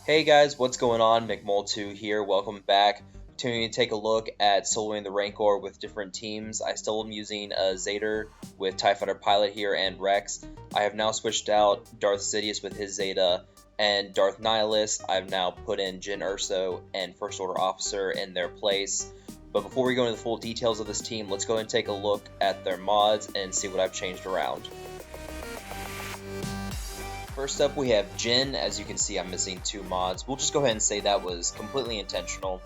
Hey guys, what's going on? McMole2 here. Welcome back. Continuing to take a look at soloing the Rancor with different teams. I still am using Zader with TIE Fighter Pilot here and Rex. I have now switched out Darth Sidious with his Zeta and Darth Nihilist. I've now put in Jyn Erso and First Order Officer in their place. But before we go into the full details of this team, let's go and take a look at their mods and see what I've changed around. First up, we have Jyn. As you can see, I'm missing 2 mods. We'll just go ahead and say that was completely intentional.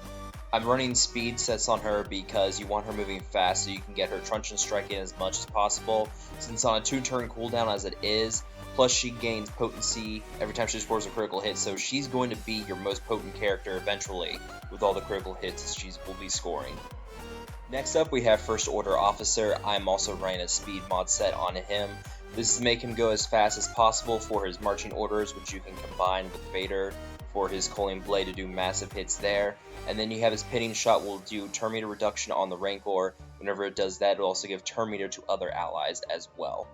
I'm running speed sets on her because you want her moving fast so you can get her truncheon strike in as much as possible. Since on a 2-turn cooldown as it is, plus she gains potency every time she scores a critical hit, so she's going to be your most potent character eventually with all the critical hits she will be scoring. Next up, we have First Order Officer. I'm also running a speed mod set on him. This is to make him go as fast as possible for his marching orders, which you can combine with Vader for his Coaling Blade to do massive hits there. And then you have his pinning shot will do turn meter reduction on the Rancor. Whenever it does that, it will also give turn meter to other allies as well.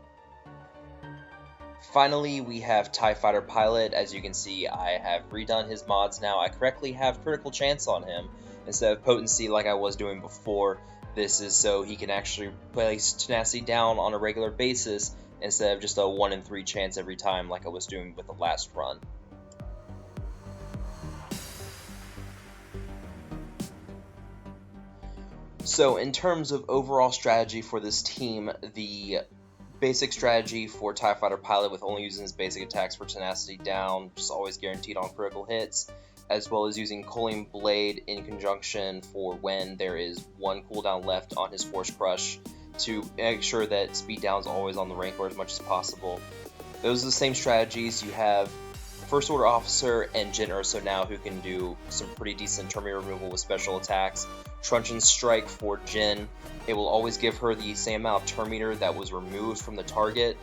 Finally, we have TIE Fighter Pilot. As you can see, I have redone his mods now. I correctly have critical chance on him instead of potency like I was doing before. This is so he can actually place tenacity down on a regular basis instead of just a 1 in 3 chance every time like I was doing with the last run. So in terms of overall strategy for this team, the basic strategy for TIE Fighter Pilot with only using his basic attacks for tenacity down, just always guaranteed on critical hits, as well as using Coaling Blade in conjunction for when there is 1 cooldown left on his Force Crush, to make sure that speed down is always on the Rancor as much as possible. Those are the same strategies. You have First Order Officer and Jyn Erso now who can do some pretty decent turn meter removal with special attacks. Truncheon Strike for Jyn, it will always give her the same amount of turn meter that was removed from the target,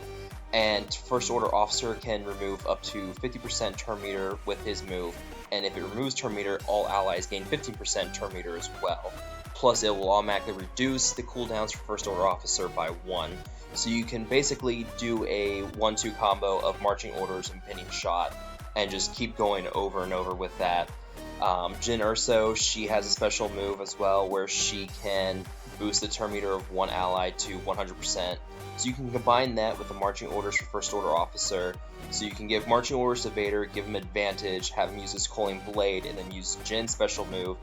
and First Order Officer can remove up to 50% turn meter with his move, and if it removes turn meter, all allies gain 15% turn meter as well. Plus, it will automatically reduce the cooldowns for First Order Officer by 1. So you can basically do a 1-2 combo of marching orders and pinning shot, and just keep going over and over with that. Jyn Erso, she has a special move as well, where she can boost the turn meter of one ally to 100%. So you can combine that with the marching orders for First Order Officer. So you can give marching orders to Vader, give him advantage, have him use his Coaling Blade, and then use Jyn's special move,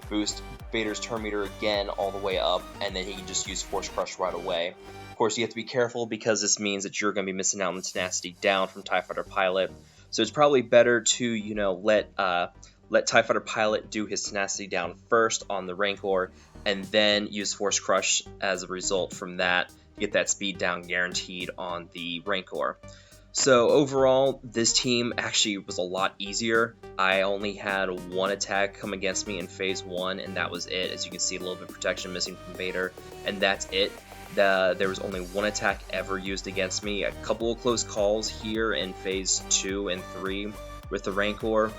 boost Vader's turn meter again all the way up, and then he can just use Force Crush right away. Of course, you have to be careful because this means that you're going to be missing out on the tenacity down from TIE Fighter Pilot. So it's probably better to, let TIE Fighter Pilot do his tenacity down first on the Rancor, and then use Force Crush as a result from that to get that speed down guaranteed on the Rancor. So overall, this team actually was a lot easier. I only had 1 attack come against me in Phase 1, and that was it. As you can see, a little bit of protection missing from Vader, and that's it. There was only 1 attack ever used against me. A couple of close calls here in Phase 2 and 3 with the Rancor,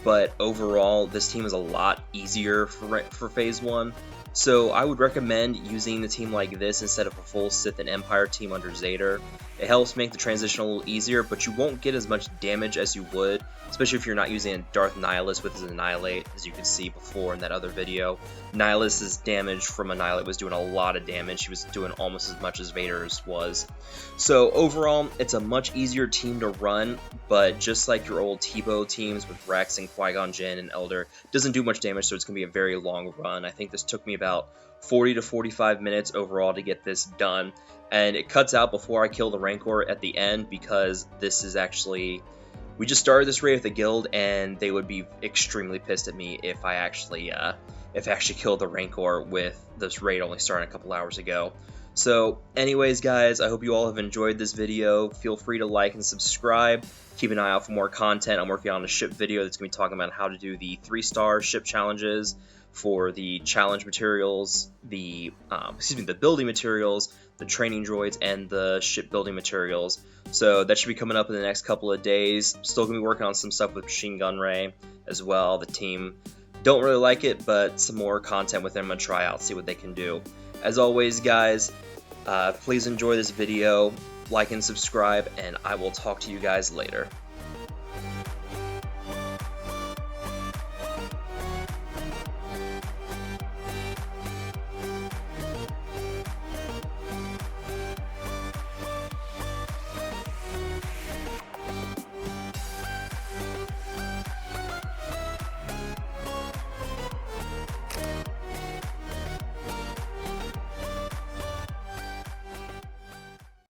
but overall, this team is a lot easier for Phase 1. So I would recommend using the team like this instead of a full Sith and Empire team under Zader. It helps make the transition a little easier, but you won't get as much damage as you would, especially if you're not using a Darth Nihilist with his Annihilate, as you could see before in that other video. Nihilist's damage from Annihilate was doing a lot of damage. He was doing almost as much as Vader's was. So overall, it's a much easier team to run, but just like your old Tebow teams with Rex and Qui-Gon Jinn and Elder, it doesn't do much damage, so it's going to be a very long run. I think this took me about 40 to 45 minutes overall to get this done, and it cuts out before I kill the Rancor at the end because this is actually, we just started this raid with the guild, and they would be extremely pissed at me if I actually killed the Rancor with this raid only starting a couple hours ago. So anyways guys, I hope you all have enjoyed this video. Feel free to like and subscribe. Keep an eye out for more content. I'm working on a ship video that's going to be talking about how to do the 3-star ship challenges for the challenge materials, the building materials, the training droids, and the shipbuilding materials. So that should be coming up in the next couple of days. Still going to be working on some stuff with Machine Gun Ray as well. The team don't really like it, but some more content with them. I'm going to try out, see what they can do. As always, guys, please enjoy this video, like and subscribe, and I will talk to you guys later.